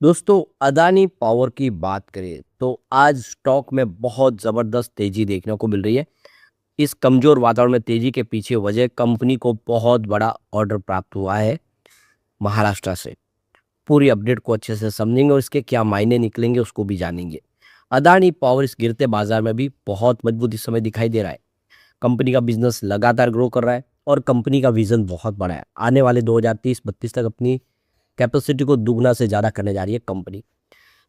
दोस्तों, अदानी पावर की बात करें तो आज स्टॉक में बहुत ज़बरदस्त तेज़ी देखने को मिल रही है। इस कमज़ोर वातावरण में तेज़ी के पीछे वजह कंपनी को बहुत बड़ा ऑर्डर प्राप्त हुआ है महाराष्ट्र से। पूरी अपडेट को अच्छे से समझेंगे और इसके क्या मायने निकलेंगे उसको भी जानेंगे। अदानी पावर इस गिरते बाज़ार में भी बहुत मजबूत इस समय दिखाई दे रहा है। कंपनी का बिज़नेस लगातार ग्रो कर रहा है और कंपनी का विज़न बहुत बड़ा है। आने वाले 2030-32 तक अपनी कैपेसिटी को दुगना से ज़्यादा करने जा रही है कंपनी।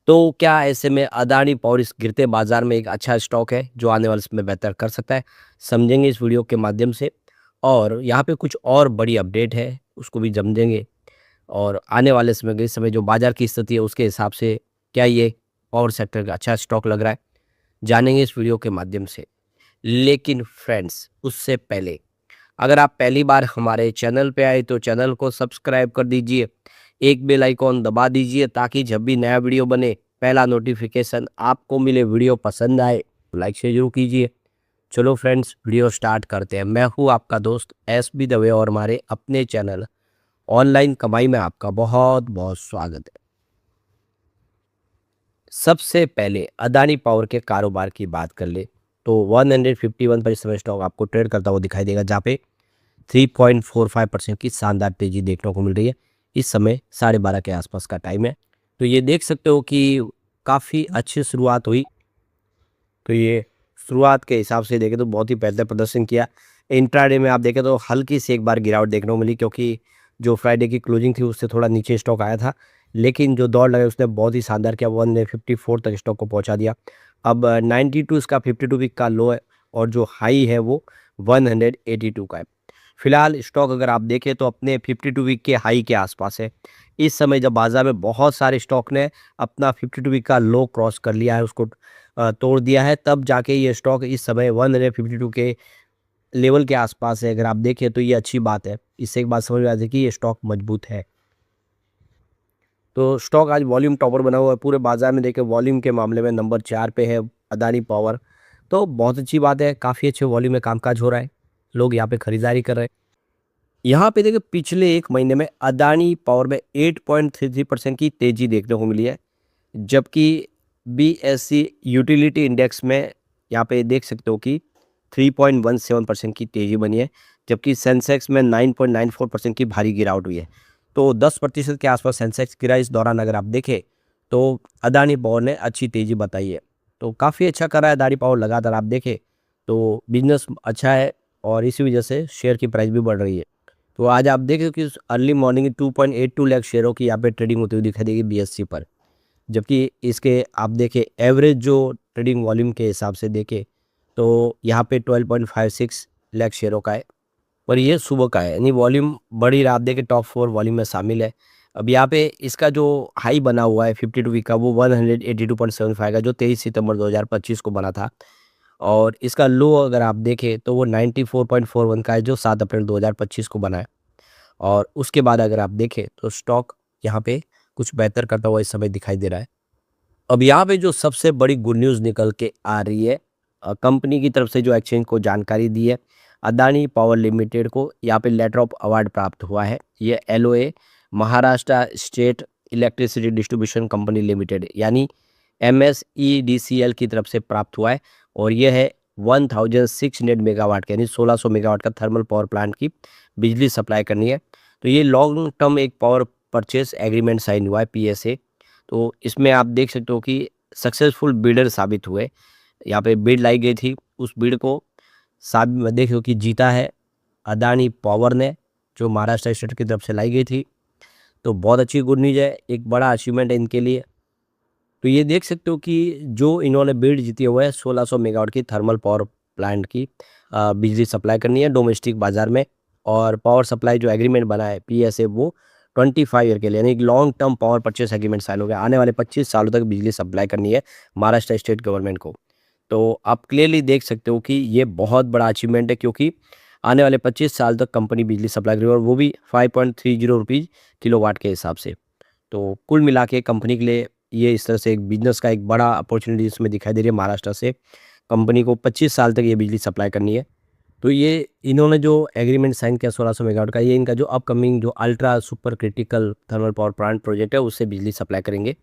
तो क्या ऐसे में अदानी पावर इस गिरते बाजार में एक अच्छा स्टॉक है जो आने वाले समय में बेहतर कर सकता है? समझेंगे इस वीडियो के माध्यम से और यहाँ पे कुछ और बड़ी अपडेट है उसको भी समझेंगे और आने वाले समय के समय जो बाजार की स्थिति है उसके हिसाब से क्या ये पावर सेक्टर का अच्छा स्टॉक लग रहा है, जानेंगे इस वीडियो के माध्यम से। लेकिन फ्रेंड्स उससे पहले अगर आप पहली बार हमारे चैनल पे आए तो चैनल को सब्सक्राइब कर दीजिए, एक बेल आइकॉन दबा दीजिए ताकि जब भी नया वीडियो बने पहला नोटिफिकेशन आपको मिले। वीडियो पसंद आए तो लाइक शेयर जरूर कीजिए। चलो फ्रेंड्स वीडियो स्टार्ट करते हैं। मैं हूँ आपका दोस्त एस बी दवे और हमारे अपने चैनल ऑनलाइन कमाई में आपका बहुत बहुत स्वागत है। सबसे पहले अदानी पावर के कारोबार की बात कर ले तो 151 पर इस समय स्टॉक आपको ट्रेड करता हुआ दिखाई देगा, जहाँ पे 3.45% की शानदार तेजी देखने को मिल रही है। इस समय 12:30 के आसपास का टाइम है। तो ये देख सकते हो कि काफ़ी अच्छी शुरुआत हुई। तो ये शुरुआत के हिसाब से देखें तो बहुत ही बेहतर प्रदर्शन किया। इंट्राडे में आप देखें तो हल्की सी एक बार गिरावट देखने को मिली, क्योंकि जो फ्राइडे की क्लोजिंग थी उससे थोड़ा नीचे स्टॉक आया था। लेकिन जो दौड़ लगाई उसने बहुत ही शानदार किया, 154 तक स्टॉक को पहुंचा दिया। अब 92 इसका 52 वीक का लो है और जो हाई है वो 182 का है। फिलहाल स्टॉक अगर आप देखें तो अपने 52 वीक के हाई के आसपास है। इस समय जब बाजार में बहुत सारे स्टॉक ने अपना 52 वीक का लो क्रॉस कर लिया है, उसको तोड़ दिया है, तब जाके ये स्टॉक इस समय 152 के लेवल के आसपास है। अगर आप देखें तो ये अच्छी बात है। इससे एक बात समझ में आती है कि ये स्टॉक मजबूत है। तो स्टॉक आज वॉल्यूम टॉपर बना हुआ है पूरे बाजार में। देखें वॉल्यूम के मामले में नंबर 4 पे है अदानी पावर। तो बहुत अच्छी बात है, काफ़ी अच्छे वॉल्यूम में कामकाज हो रहा है, लोग यहाँ पे खरीदारी कर रहे हैं। यहाँ पे देखिए पिछले एक महीने में अदानी पावर में 8.33% की तेजी देखने को मिली है, जबकि बीएससी यूटिलिटी इंडेक्स में यहाँ पे देख सकते हो कि 3.17% की तेजी बनी है, जबकि सेंसेक्स में 9.94% की भारी गिरावट हुई है। तो 10% के आसपास सेंसेक्स गिरा इस दौरान। अगर आप देखें तो अदानी पावर ने अच्छी तेजी बताई है। तो काफ़ी अच्छा कर रहा है अदानी पावर लगातार। आप देखें तो बिजनेस अच्छा है और इसी वजह से शेयर की प्राइस भी बढ़ रही है। तो आज आप देखें कि अर्ली मॉर्निंग 2.82 लाख शेयरों की यहाँ पे ट्रेडिंग होती हुई दिखाई देगी बीएससी पर, जबकि इसके आप देखें एवरेज जो ट्रेडिंग वॉल्यूम के हिसाब से देखें तो यहाँ पे 12.56 लाख शेयरों का है और ये सुबह का है, यानी वॉल्यूम बढ़ ही रहा। आप देखें टॉप 4 वॉल्यूम में शामिल है। अब यहाँ पे इसका जो हाई बना हुआ है 52 वीक का वो 182.75 का, जो 23 सितंबर 2025 को बना था। और इसका लो अगर आप देखें तो वो 94.41 का है, जो 7 अप्रैल 2025 को बना है। और उसके बाद अगर आप देखें तो स्टॉक यहाँ पे कुछ बेहतर करता हुआ इस समय दिखाई दे रहा है। अब यहाँ पे जो सबसे बड़ी गुड न्यूज़ निकल के आ रही है, कंपनी की तरफ से जो एक्सचेंज को जानकारी दी है, अदानी पावर लिमिटेड को यहाँ पे लेटर ऑफ अवार्ड प्राप्त हुआ है। ये LOA Maharashtra state electricity distribution company limited यानी एमएसईडीसीएल की तरफ से प्राप्त हुआ है और यह है 1600 मेगावाट का, यानी 1600 मेगावाट का थर्मल पावर प्लांट की बिजली सप्लाई करनी है। तो ये लॉन्ग टर्म एक पावर परचेस एग्रीमेंट साइन हुआ है, पीएसए। तो इसमें आप देख सकते हो कि सक्सेसफुल बिल्डर साबित हुए। यहाँ पे बिड लाई गई थी, उस बिड को साबित देखो कि जीता है अदानी पावर ने, जो महाराष्ट्र स्टेट की तरफ से लाई गई थी। तो बहुत अच्छी गुड न्यूज़ है, एक बड़ा अचीवमेंट है इनके लिए। तो ये देख सकते हो कि जो इन्होंने बिड जीती हुआ है 1600 मेगावाट की थर्मल पावर प्लांट की बिजली सप्लाई करनी है डोमेस्टिक बाजार में। और पावर सप्लाई जो एग्रीमेंट बना है पीएसए वो 25 ईयर के लिए, यानी long term power purchase agreement sign हो गया। आने वाले 25 सालों तक बिजली सप्लाई करनी है महाराष्ट्र स्टेट गवर्नमेंट को। तो आप क्लियरली देख सकते हो कि ये बहुत बड़ा अचीवमेंट है, क्योंकि आने वाले 25 साल तक कंपनी बिजली सप्लाई करेगी और वो भी 5.30 रुपीज़ किलोवाट के हिसाब से। तो कुल मिला के कंपनी के लिए ये इस तरह से एक बिजनेस का एक बड़ा अपॉर्चुनिटी इसमें दिखाई दे रही है। महाराष्ट्र से कंपनी को 25 साल तक ये बिजली सप्लाई करनी है। तो ये इन्होंने जो एग्रीमेंट साइन किया 1600 मेगावाट का, ये इनका जो अपकमिंग जो ultra super critical thermal power plant project है उससे बिजली सप्लाई करेंगे।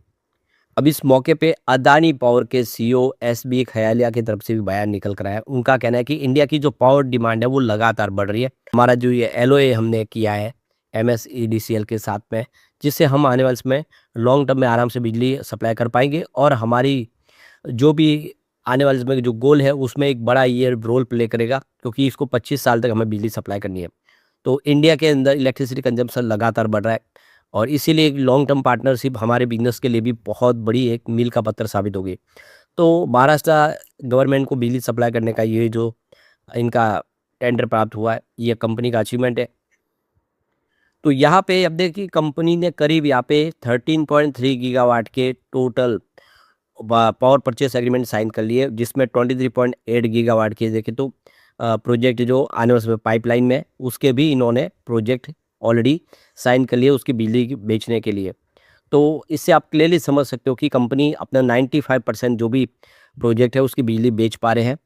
अब इस मौके पे अदानी पावर के सीईओ एसबी खयालिया की तरफ से भी बयान निकल कर आया। उनका कहना है कि इंडिया की जो पावर डिमांड है वो लगातार बढ़ रही है। हमारा जो ये एलओए हमने किया है एमएसईडीसीएल के साथ में, जिससे हम आने वाले समय लॉन्ग टर्म में आराम से बिजली सप्लाई कर पाएंगे और हमारी जो भी आने वाले समय जो गोल है उसमें एक बड़ा ये रोल प्ले करेगा, क्योंकि इसको 25 साल तक हमें बिजली सप्लाई करनी है। तो इंडिया के अंदर इलेक्ट्रिसिटी कंजम्पशन लगातार बढ़ रहा है और इसीलिए एक लॉन्ग टर्म पार्टनरशिप हमारे बिजनेस के लिए भी बहुत बड़ी एक मील का पत्थर साबित होगी। तो महाराष्ट्र गवर्नमेंट को बिजली सप्लाई करने का ये जो इनका टेंडर प्राप्त हुआ है, ये कंपनी का अचीवमेंट है। तो यहाँ पे अब देखिए कंपनी ने करीब यहाँ पे 13.3 गीगावाट के total power purchase agreement sign कर लिए, जिसमें 23.8 गीगावाट के देखें तो प्रोजेक्ट जो आने वाले समय पाइपलाइन में उसके भी इन्होंने प्रोजेक्ट ऑलरेडी साइन कर लिए उसकी बिजली बेचने के लिए। तो इससे आप क्लियरली समझ सकते हो कि कंपनी अपना 95% जो भी प्रोजेक्ट है उसकी बिजली बेच पा रहे हैं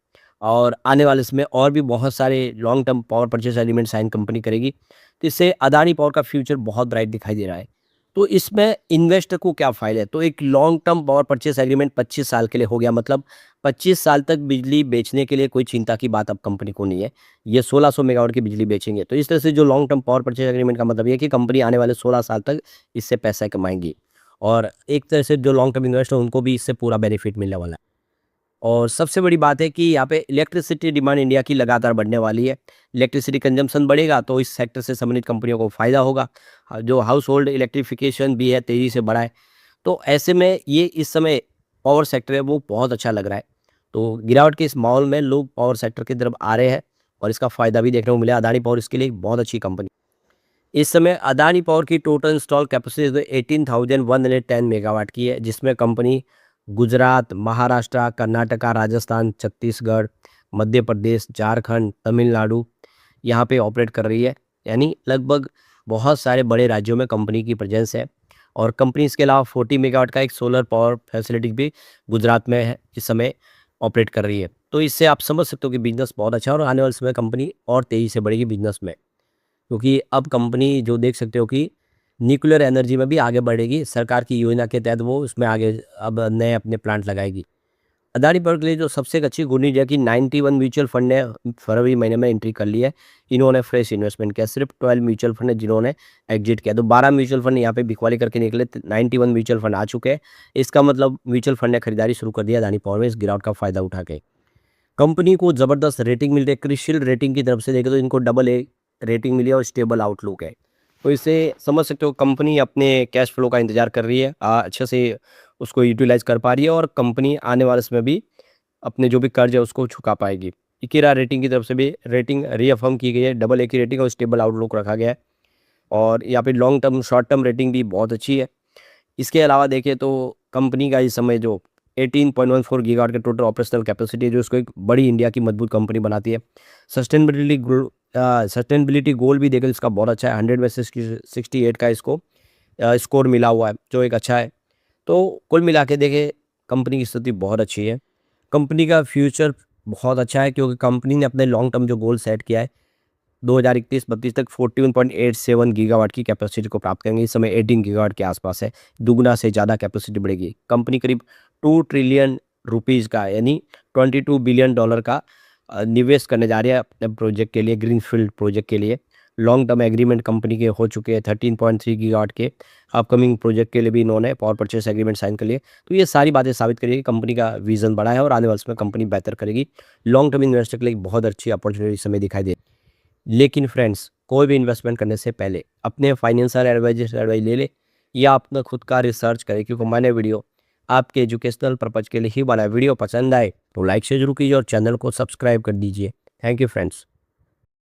और आने वाले समय और भी बहुत सारे long term power purchase agreement sign company करेगी। तो इससे अदानी पावर का फ्यूचर बहुत ब्राइट दिखाई दे रहा है। तो इसमें इन्वेस्टर को क्या फ़ायदा है? तो एक long term power purchase agreement 25 साल के लिए हो गया, मतलब 25 साल तक बिजली बेचने के लिए कोई चिंता की बात अब कंपनी को नहीं है। ये 1600 मेगावाट की बिजली बेचेंगे। तो इस तरह से जो long term power purchase agreement का मतलब ये है कि कंपनी आने वाले 16 साल तक इससे पैसा कमाएँगी और एक तरह से जो लॉन्ग टर्म इन्वेस्टर उनको भी इससे पूरा बेनिफिट मिलने वाला है। और सबसे बड़ी बात है कि यहाँ पे इलेक्ट्रिसिटी डिमांड इंडिया की लगातार बढ़ने वाली है। इलेक्ट्रिसिटी कंजम्पशन बढ़ेगा तो इस सेक्टर से संबंधित कंपनियों को फ़ायदा होगा। जो हाउस होल्ड इलेक्ट्रिफिकेशन भी है तेज़ी से बढ़ा है। तो ऐसे में ये इस समय पावर सेक्टर है वो बहुत अच्छा लग रहा है। तो गिरावट के इस माहौल में लोग पावर सेक्टर की तरफ आ रहे हैं और इसका फ़ायदा भी देखने को मिला। अदानी पावर इसके लिए एक बहुत अच्छी कंपनी। इस समय अदानी पावर की टोटल इंस्टॉल कैपेसिटी 18,110 मेगावाट की है, जिसमें कंपनी गुजरात, महाराष्ट्र, कर्नाटका, राजस्थान, छत्तीसगढ़, मध्य प्रदेश, झारखंड, तमिलनाडु यहाँ पे ऑपरेट कर रही है। यानी लगभग बहुत सारे बड़े राज्यों में कंपनी की प्रेजेंस है और कंपनी इसके अलावा 40 मेगावाट का एक सोलर पावर फैसिलिटी भी गुजरात में है, इस समय ऑपरेट कर रही है। तो इससे आप समझ सकते हो कि बिजनेस बहुत अच्छा है और आने वाले समय कंपनी और तेज़ी से बढ़ेगी बिजनेस में, क्योंकि अब कंपनी जो देख सकते हो कि न्यूक्लियर एनर्जी में भी आगे बढ़ेगी। सरकार की योजना के तहत वो उसमें आगे अब नए अपने प्लांट लगाएगी। अदानी पावर के लिए जो सबसे एक अच्छी गुड न्यूज़ है कि 91 म्यूचुअल फंड ने फरवरी महीने में एंट्री कर ली है। इन्होंने फ्रेश इन्वेस्टमेंट किया। सिर्फ 12 म्यूचुअल फंड है जिन्होंने एग्जिट किया। तो 12 म्यूचुअल फंड यहाँ पे बिकवाली करके निकले। 91 म्यूचुअल फंड आ चुके हैं। इसका मतलब म्यूचुअल फंड ने खरीदारी शुरू कर दिया अदानी पावर में इस गिरावट का फायदा उठा के। कंपनी को ज़बरदस्त रेटिंग मिल रही है। क्रिसिल रेटिंग की तरफ से देखें तो इनको डबल ए रेटिंग मिली है और स्टेबल आउटलुक है। तो इससे समझ सकते हो कंपनी अपने कैश फ्लो का इंतजार कर रही है, अच्छे से उसको यूटिलाइज कर पा रही है और कंपनी आने वाले समय भी अपने जो भी कर्ज है उसको चुका पाएगी। इकिरा रेटिंग की तरफ से भी रेटिंग रीअफर्म की गई है। डबल ए की रेटिंग और स्टेबल आउटलुक रखा गया है और यहाँ पे long term short term rating भी बहुत अच्छी है। इसके अलावा देखें तो कंपनी का इस समय जो 18.14 गीगावाट के टोटल ऑपरेशनल कैपेसिटी है, जो इसको एक बड़ी इंडिया की मजबूत कंपनी बनाती है। सस्टेनेबिलिटी गोल भी देखें इसका बहुत अच्छा है। 100 में से 68 का इसको स्कोर मिला हुआ है, जो एक अच्छा है। तो कुल मिला के देखें कंपनी की स्थिति बहुत अच्छी है। कंपनी का फ्यूचर बहुत अच्छा है, क्योंकि कंपनी ने अपने लॉन्ग टर्म जो गोल सेट किया है 2031-32 तक 41.87 गीगावाट की कैपेसिटी को प्राप्त करेंगे। इस समय 18 गीगावाट के आसपास है। दुगना से ज़्यादा कैपेसिटी बढ़ेगी। कंपनी करीब 2 ट्रिलियन रुपीज़ का यानी 22 बिलियन डॉलर का निवेश करने जा रही है अपने प्रोजेक्ट के लिए, ग्रीनफील्ड प्रोजेक्ट के लिए। लॉन्ग टर्म एग्रीमेंट कंपनी के हो चुके हैं 13.3 गीगावाट के। अपकमिंग प्रोजेक्ट के लिए भी इन्होंने पावर परचेस एग्रीमेंट साइन कर लिए। तो ये सारी बातें साबित करेगी कि कंपनी का विजन बड़ा है और आने वाले समय कंपनी बेहतर करेगी। लॉन्ग टर्म इन्वेस्टर के लिए एक बहुत अच्छी अपॉर्चुनिटी इस समय दिखाई दे। लेकिन फ्रेंड्स, कोई भी इन्वेस्टमेंट करने से पहले अपने फाइनेंशियल एडवाइजर से एडवाइस ले ले या अपना खुद का रिसर्च करें, क्योंकि मैंने वीडियो आपके एजुकेशनल पर्पज़ के लिए ही बनाया। वीडियो पसंद आए तो लाइक से जरूर कीजिए और चैनल को सब्सक्राइब कर दीजिए। Thank you friends.